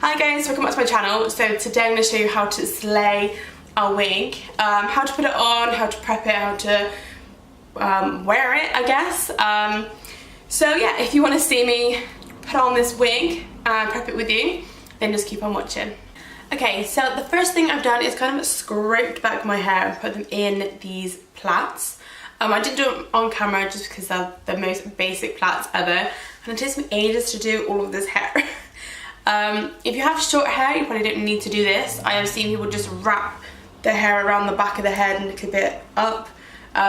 Hi guys, welcome back to my channel. So today I'm going to show you how to slay a wig, how to put it on, how to prep it, how to wear it, I guess. So yeah, if you want to see me put on this wig and prep it with you, then just keep on watching. Okay, so the first thing I've done is kind of scraped back my hair and put them in these plaits. I didn't do it on camera just because they're the most basic plaits ever, and it takes me ages to do all of this hair. If you have short hair, you probably don't need to do this. I have seen people just wrap their hair around the back of the head and clip it up,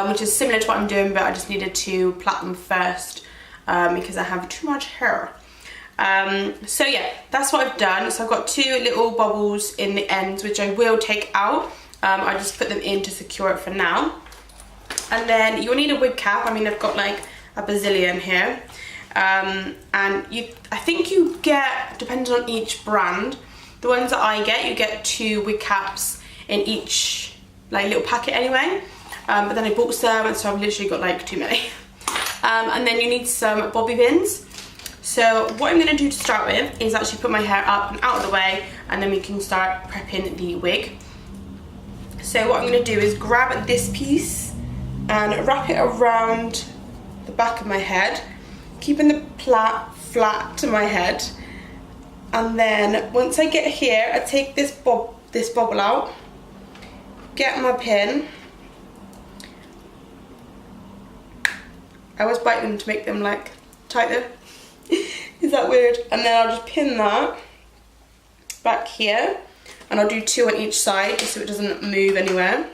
which is similar to what I'm doing, but I just needed to plait them first because I have too much hair. So yeah, that's what I've done. So I've got two little bubbles in the ends, which I will take out. I just put them in to secure it for now. And then you'll need a wig cap. I mean, I've got like a bazillion here. And I think you get, depending on each brand, the ones that I get, you get 2 wig caps in each like little packet anyway. But then I bought some, and so I've literally got like too many. And then you need some bobby pins. So what I'm going to do to start with is actually put my hair up and out of the way, and then we can start prepping the wig. So what I'm going to do is grab this piece and wrap it around the back of my head, keeping the plait flat to my head. And then once I get here, I take this bobble out, get my pin. I always bite them to make them like tighter. Is that weird? And then I'll just pin that back here, and I'll do 2 on each side just so it doesn't move anywhere.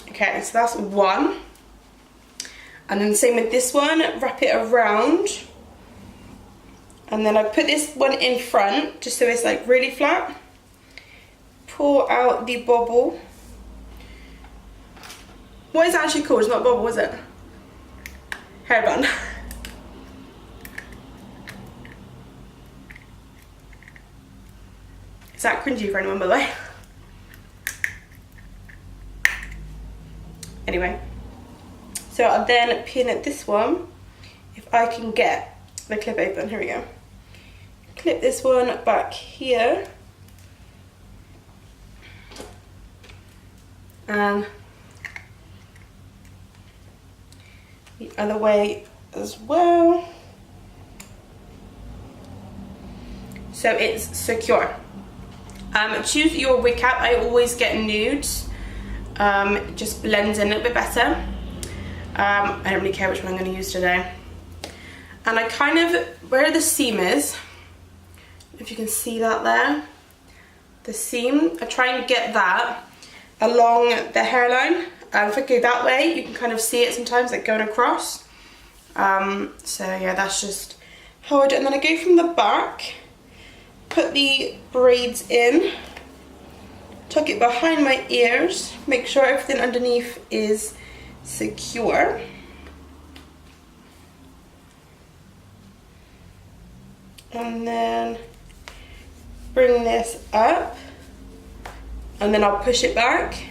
Okay, so that's 1. And then same with this one, wrap it around. And then I put this one in front just so it's like really flat. Pull out the bobble. What is it actually called? It's not a bobble, is it? Hairband. Is that cringy for anyone, by the way? Anyway, so I'll then pin at this one, if I can get the clip open. Here we go. Clip this one back here, and the other way as well, so it's secure. Choose your wig cap. I always get nudes. It just blends in a little bit better. I don't really care which one I'm going to use today. And I kind of, where the seam is, if you can see that there, the seam, I try and get that along the hairline. If I go that way, you can kind of see it sometimes, like going across. So yeah, that's just how I do it. And then I go from the back, put the braids in, tuck it behind my ears, make sure everything underneath is secure. And then bring this up, and then I'll push it back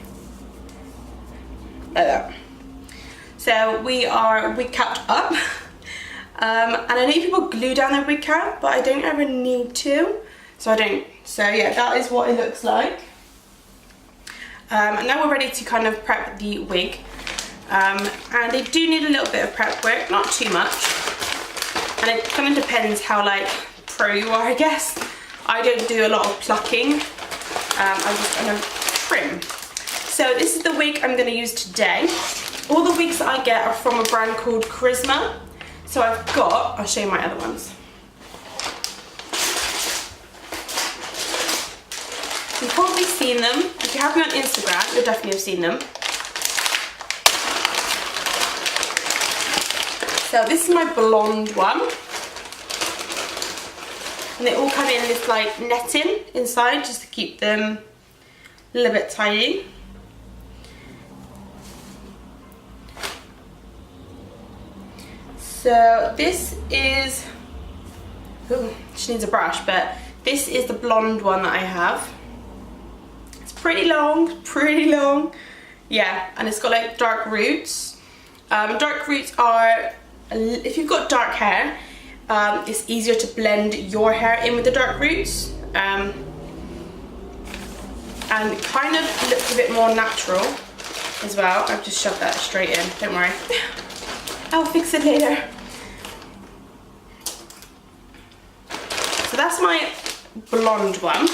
like that. So we are wig capped up. And I know people glue down their wig cap, but I don't ever need to, so I don't. So yeah, that is what it looks like. And now we're ready to kind of prep the wig. And they do need a little bit of prep work, not too much. And it kind of depends how like pro you are, I guess. I don't do a lot of plucking. I just kind of trim. So this is the wig I'm going to use today. All the wigs that I get are from a brand called Charisma. So I've got, I'll show you my other ones. You've probably seen them. If you have me on Instagram, you'll definitely have seen them. So this is my blonde one. And they all come in this like netting inside just to keep them a little bit tidy. So this is, oh, she needs a brush, but this is the blonde one that I have. It's pretty long, yeah, and it's got like dark roots. Dark roots are, if you've got dark hair, it's easier to blend your hair in with the dark roots. And it kind of looks a bit more natural as well. I've just shoved that straight in, don't worry. I'll fix it later. So that's my blonde one.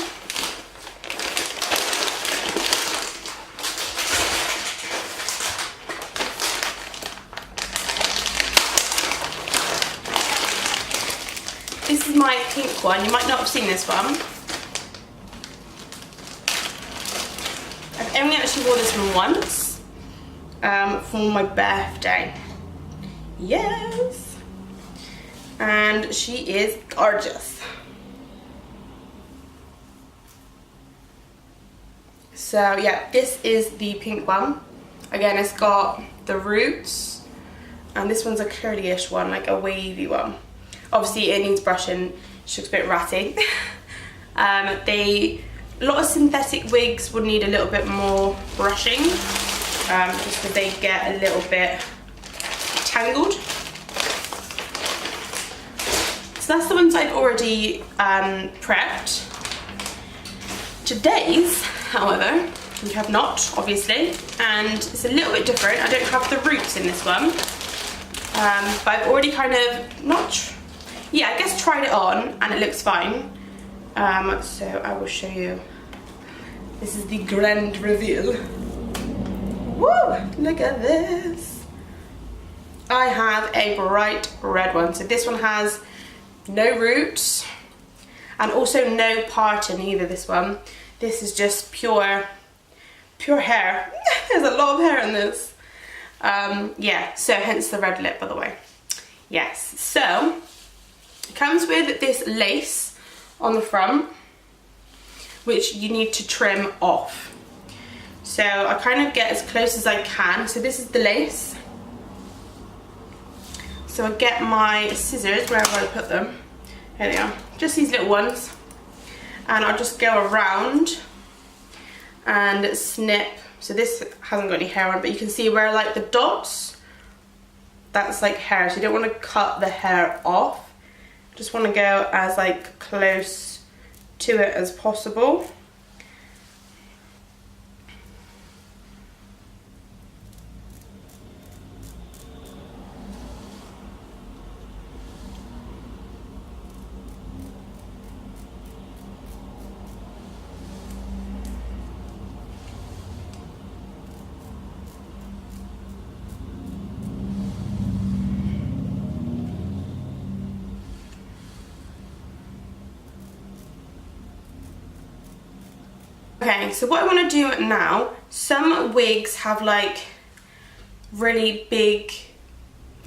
This is my pink one. You might not have seen this one. I've only actually wore this one once for my birthday. Yes. And she is gorgeous. So yeah, this is the pink one. Again, it's got the roots, and this one's a curly-ish one, like a wavy one. Obviously it needs brushing, she looks a bit ratty. A lot of synthetic wigs would need a little bit more brushing, just because they get a little bit tangled. So that's the ones I've already prepped. Today's, however, we have not, obviously, and it's a little bit different. I don't have the roots in this one, but I've already kind of I guess tried it on and it looks fine. So I will show you. This is the grand reveal. Woo! Look at this. I have a bright red one. So this one has no roots and also no parting either, this one. This is just pure hair. There's a lot of hair in this. Yeah, so hence the red lip, by the way. Yes, so it comes with this lace on the front, which you need to trim off. So I kind of get as close as I can. So this is the lace. So I get my scissors, wherever I put them. Here they are, just these little ones. And I'll just go around and snip. So this hasn't got any hair on, but you can see where like the dots, that's like hair. So you don't want to cut the hair off. Just want to go as like close to it as possible. Okay, so what I want to do now, some wigs have like really big,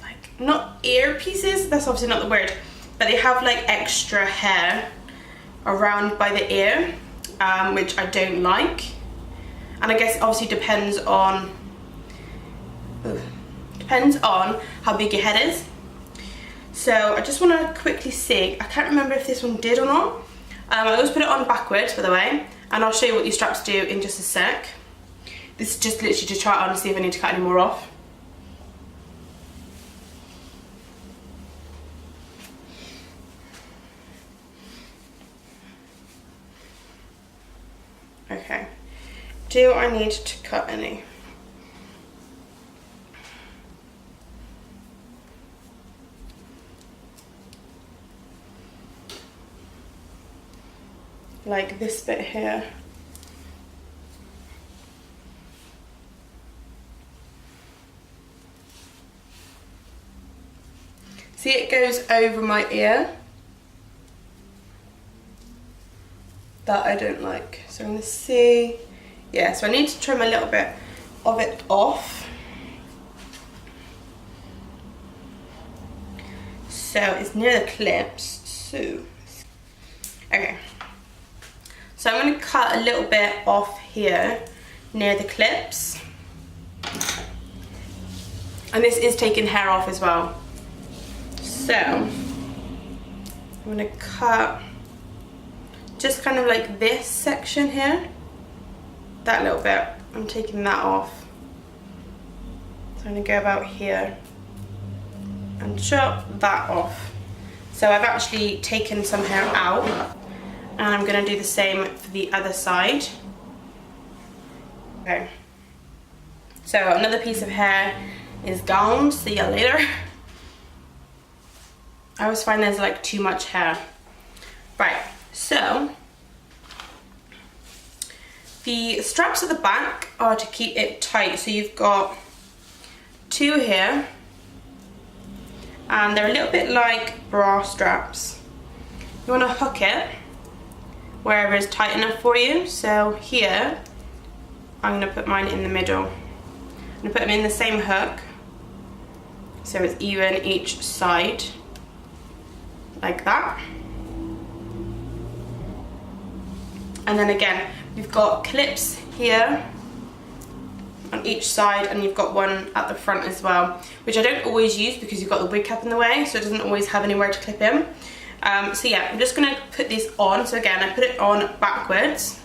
like not earpieces, that's obviously not the word, but they have like extra hair around by the ear, which I don't like. And I guess it obviously depends on how big your head is. So I just want to quickly see, I can't remember if this one did or not. I always put it on backwards, by the way, and I'll show you what these straps do in just a sec. This is just literally to try it on and see if I need to cut any more off. Okay, do I need to cut any? Like this bit here. See, it goes over my ear. That I don't like. So I'm gonna see. Yeah, so I need to trim a little bit of it off. So it's near the clips, so. Okay. So I'm going to cut a little bit off here near the clips. And this is taking hair off as well. So I'm going to cut just kind of like this section here. That little bit, I'm taking that off. So I'm going to go about here and chop that off. So I've actually taken some hair out, and I'm going to do the same for the other side. Okay. So another piece of hair is gone. See you later. I always find there's like too much hair. Right, so the straps at the back are to keep it tight. So you've got two here, and they're a little bit like bra straps. You want to hook it wherever is tight enough for you. So here, I'm going to put mine in the middle. I'm going to put them in the same hook, so it's even each side, like that. And then again, you've got clips here on each side, and you've got one at the front as well, which I don't always use because you've got the wig cap in the way, so it doesn't always have anywhere to clip in. So yeah, I'm just going to put this on. So again, I put it on backwards.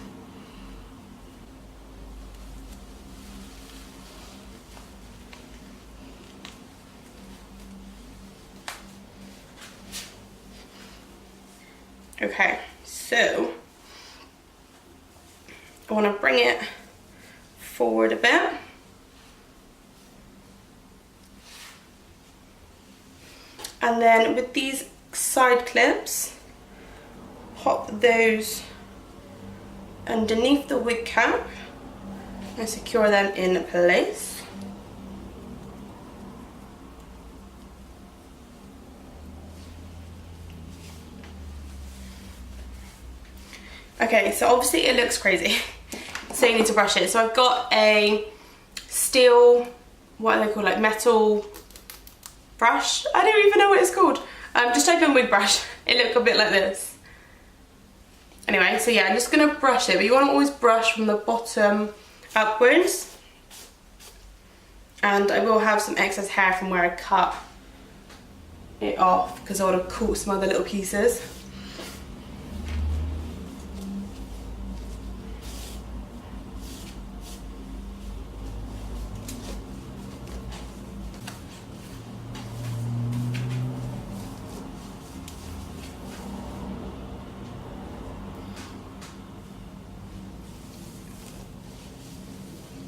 Okay, so I want to bring it forward a bit. And then with these side clips, pop those underneath the wig cap and secure them in place. Okay, so obviously it looks crazy, so you need to brush it. So I've got a steel, what are they called, like metal brush? I don't even know what it's called. Just type in wig brush. It looked a bit like this. Anyway, so yeah, I'm just gonna brush it, but you wanna always brush from the bottom upwards. And I will have some excess hair from where I cut it off, because I would have caught some other little pieces.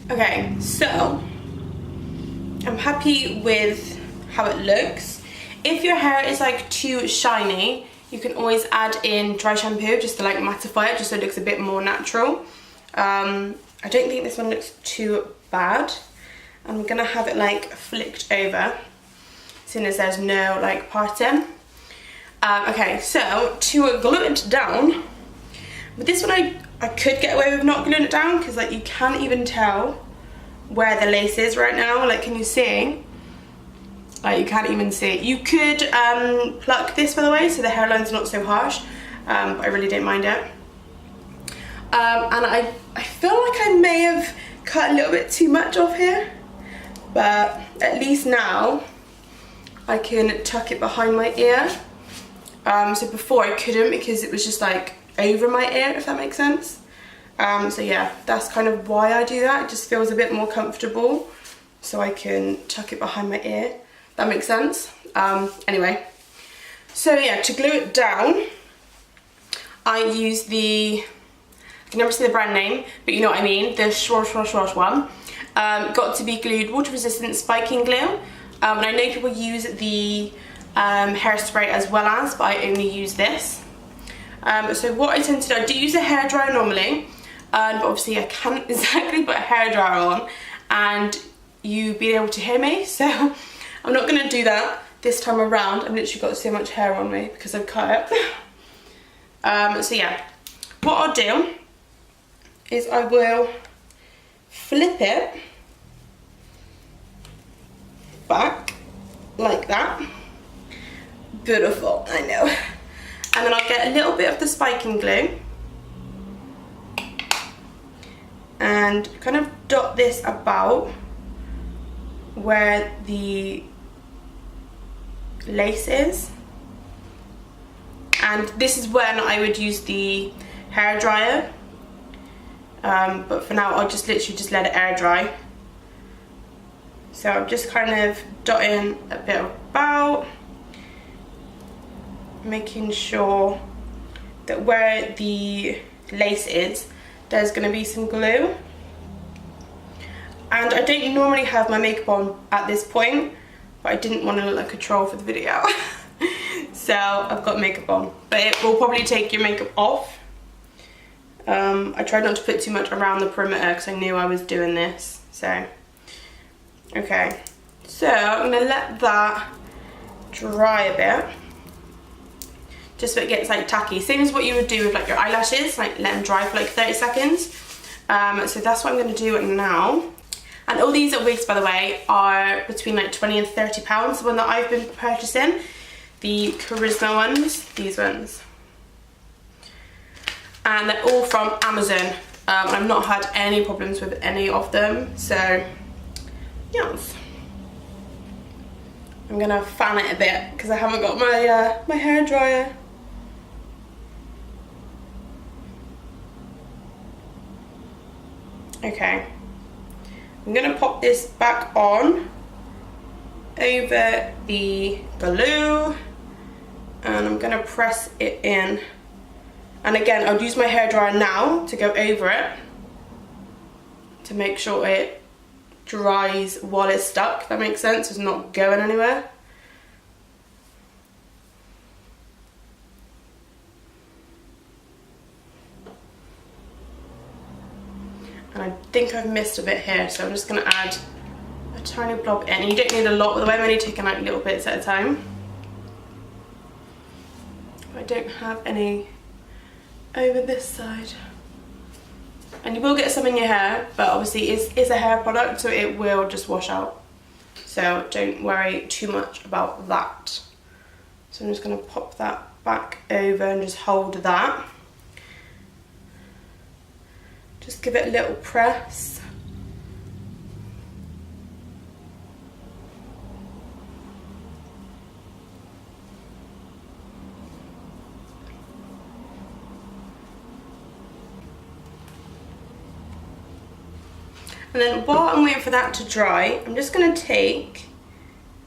Okay, so I'm happy with how it looks. If your hair is like too shiny, you can always add in dry shampoo just to like mattify it, just so it looks a bit more natural. I don't think this one looks too bad. I'm gonna have it like flicked over, seeing as there's no like parting. Okay, so to glue it down, with this one I could get away with not gluing it down, because like you can't even tell where the lace is right now. Like, can you see? Like, you can't even see it. You could pluck this, by the way, so the hairline's not so harsh, but I really don't mind it. And I feel like I may have cut a little bit too much off here, but at least now I can tuck it behind my ear. So before I couldn't, because it was just like over my ear, if that makes sense. So yeah, that's kind of why I do that. It just feels a bit more comfortable, so I can tuck it behind my ear. That makes sense. Anyway, so yeah, to glue it down, I use the, I can never see the brand name, but you know what I mean, the Schwarzsch one. Got to be glued water resistant spiking glue. And I know people use the hairspray as well as, but I only use this. So what I tend to do, I do use a hairdryer normally, but obviously I can't exactly put a hairdryer on and you be able to hear me, so I'm not going to do that this time around. I've literally got so much hair on me because I've cut it. So yeah, what I'll do is I will flip it back like that. Beautiful, I know. And then I'll get a little bit of the spiking glue and kind of dot this about where the lace is. And this is when I would use the hairdryer, but for now I'll just literally just let it air dry. So I'm just kind of dotting a bit about, making sure that where the lace is, there's going to be some glue. And I don't normally have my makeup on at this point, but I didn't want to look like a troll for the video. So I've got makeup on, but it will probably take your makeup off. I tried not to put too much around the perimeter because I knew I was doing this. So, okay. So I'm going to let that dry a bit. Just so it gets like tacky. Same as what you would do with like your eyelashes, like let them dry for like 30 seconds. So that's what I'm going to do now. And all these wigs, by the way, are between like 20 and 30 pounds. The one that I've been purchasing, the Charisma ones, these ones. And they're all from Amazon. I've not had any problems with any of them. So, yes. I'm gonna fan it a bit because I haven't got my my hair dryer. Okay. I'm gonna pop this back on over the glue and I'm gonna press it in. And again, I'll use my hairdryer now to go over it to make sure it dries while it's stuck, if that makes sense. It's not going anywhere. And I think I've missed a bit here, so I'm just going to add a tiny blob in. You don't need a lot, by the way, I'm only taking like little bits at a time. I don't have any over this side. And you will get some in your hair, but obviously it's a hair product, so it will just wash out. So don't worry too much about that. So I'm just going to pop that back over and just hold that. Just give it a little press. And then while I'm waiting for that to dry, I'm just going to take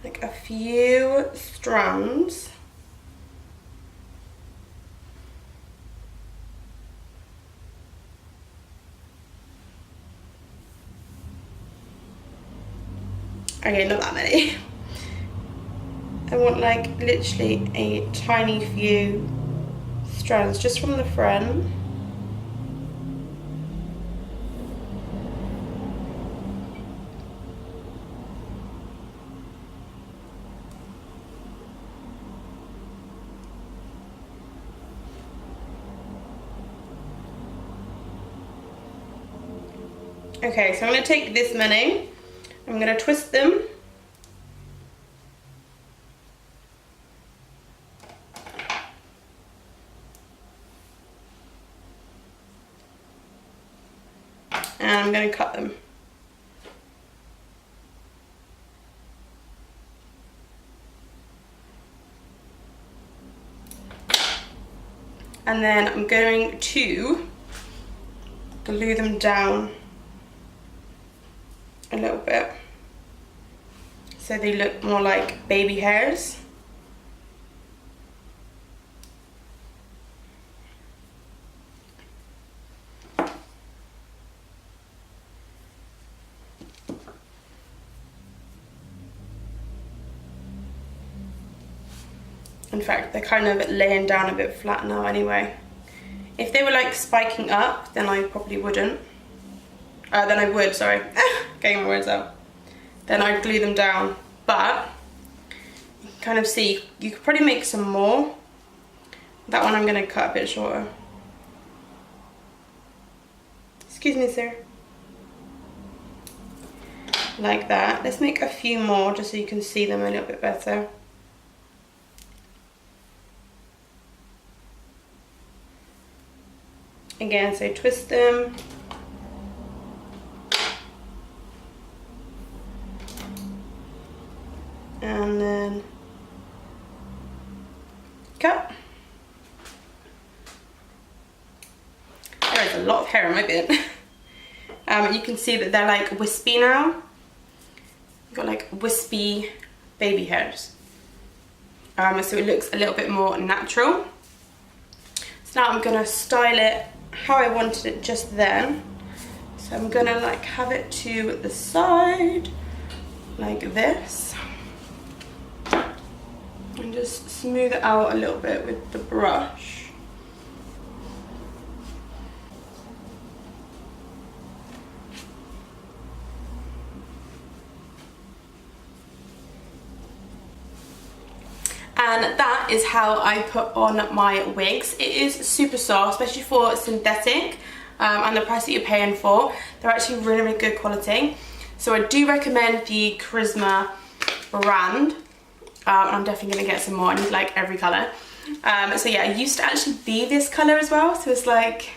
like a few strands . Okay, not that many. I want like literally a tiny few strands just from the front. Okay, so I'm going to take this many, I'm going to twist them, and I'm going to cut them. And then I'm going to glue them down a little bit so they look more like baby hairs. In fact, they're kind of laying down a bit flat now anyway. If they were like spiking up, then I probably wouldn't. Then I would, sorry. Getting my words out. Then I'd glue them down. But you can kind of see, you could probably make some more. That one I'm going to cut a bit shorter. Excuse me, sir. Like that. Let's make a few more just so you can see them a little bit better. Again, so twist them. And then cut. There is a lot of hair on my bit. You can see that they're like wispy now. got like wispy baby hairs. So it looks a little bit more natural. So now I'm gonna style it how I wanted it just then. So I'm gonna like have it to the side, like this. And just smooth it out a little bit with the brush. And that is how I put on my wigs. It is super soft, especially for synthetic, and the price that you're paying for. They're actually really, really good quality. So I do recommend the Charisma brand. And I'm definitely going to get some more. I need like every colour. So yeah, I used to actually be this colour as well. So it's like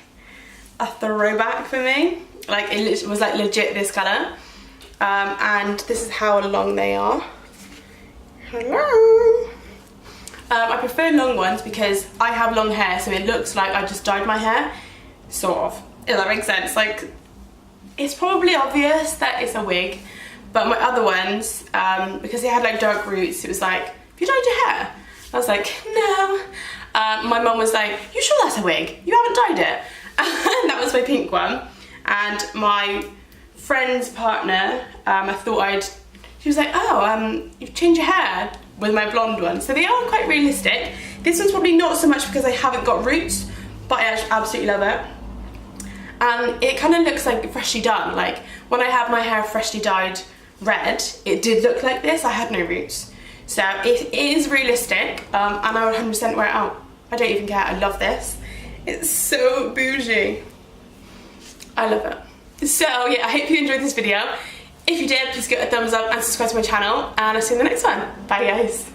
a throwback for me. Like it was like legit this colour. And this is how long they are. Hello. I prefer long ones because I have long hair, so it looks like I just dyed my hair. Sort of. If that makes sense. Like, it's probably obvious that it's a wig. But my other ones, because they had like dark roots, it was like, have you dyed your hair? I was like, no. My mum was like, you sure that's a wig? You haven't dyed it? And that was my pink one. And my friend's partner, she was like, oh, you've changed your hair with my blonde one. So they are quite realistic. This one's probably not so much because I haven't got roots, but I absolutely love it. And it kind of looks like freshly done. Like when I had my hair freshly dyed red, it did look like this. I had no roots. So it is realistic, and I would 100% wear it out. I don't even care. I love this. It's so bougie. I love it. So yeah, I hope you enjoyed this video. If you did, please give it a thumbs up and subscribe to my channel, and I'll see you in the next one. Bye guys.